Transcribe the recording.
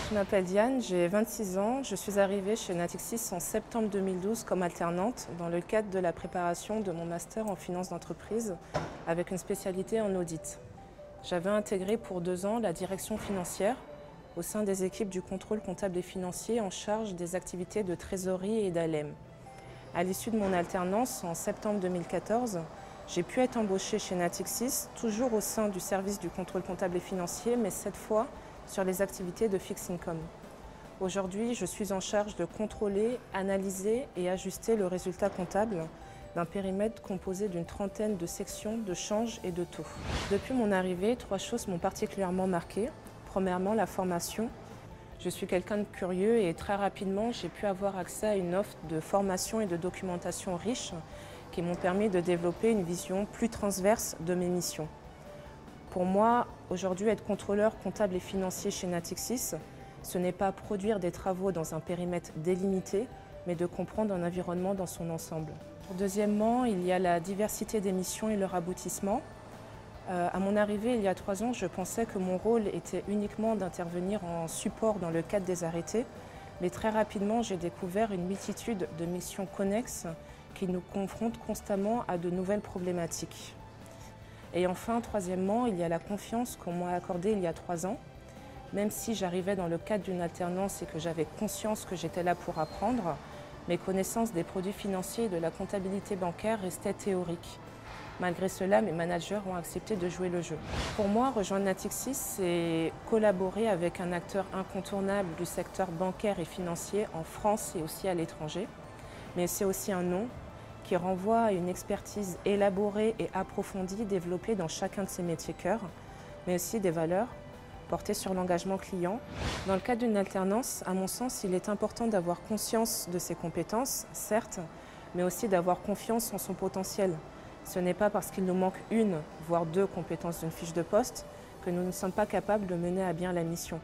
Je m'appelle Diane, j'ai 26 ans. Je suis arrivée chez Natixis en septembre 2012 comme alternante dans le cadre de la préparation de mon master en finance d'entreprise avec une spécialité en audit. J'avais intégré pour 2 ans la direction financière au sein des équipes du contrôle comptable et financier en charge des activités de trésorerie et d'ALM. À l'issue de mon alternance en septembre 2014, j'ai pu être embauchée chez Natixis, toujours au sein du service du contrôle comptable et financier, mais cette fois sur les activités de fixed income. Aujourd'hui, je suis en charge de contrôler, analyser et ajuster le résultat comptable d'un périmètre composé d'une trentaine de sections de change et de taux. Depuis mon arrivée, 3 choses m'ont particulièrement marquée. Premièrement, la formation. Je suis quelqu'un de curieux et très rapidement, j'ai pu avoir accès à une offre de formation et de documentation riche qui m'ont permis de développer une vision plus transverse de mes missions. Pour moi, aujourd'hui, être contrôleur comptable et financier chez Natixis, ce n'est pas produire des travaux dans un périmètre délimité, mais de comprendre un environnement dans son ensemble. Deuxièmement, il y a la diversité des missions et leur aboutissement. À mon arrivée, il y a 3 ans, je pensais que mon rôle était uniquement d'intervenir en support dans le cadre des arrêtés, mais très rapidement, j'ai découvert une multitude de missions connexes qui nous confrontent constamment à de nouvelles problématiques. Et enfin, troisièmement, il y a la confiance qu'on m'a accordée il y a 3 ans. Même si j'arrivais dans le cadre d'une alternance et que j'avais conscience que j'étais là pour apprendre, mes connaissances des produits financiers et de la comptabilité bancaire restaient théoriques. Malgré cela, mes managers ont accepté de jouer le jeu. Pour moi, rejoindre Natixis, c'est collaborer avec un acteur incontournable du secteur bancaire et financier en France et aussi à l'étranger. Mais c'est aussi un nom qui renvoie à une expertise élaborée et approfondie développée dans chacun de ses métiers cœurs, mais aussi des valeurs portées sur l'engagement client. Dans le cadre d'une alternance, à mon sens, il est important d'avoir conscience de ses compétences, certes, mais aussi d'avoir confiance en son potentiel. Ce n'est pas parce qu'il nous manque 1, voire 2 compétences d'une fiche de poste que nous ne sommes pas capables de mener à bien la mission.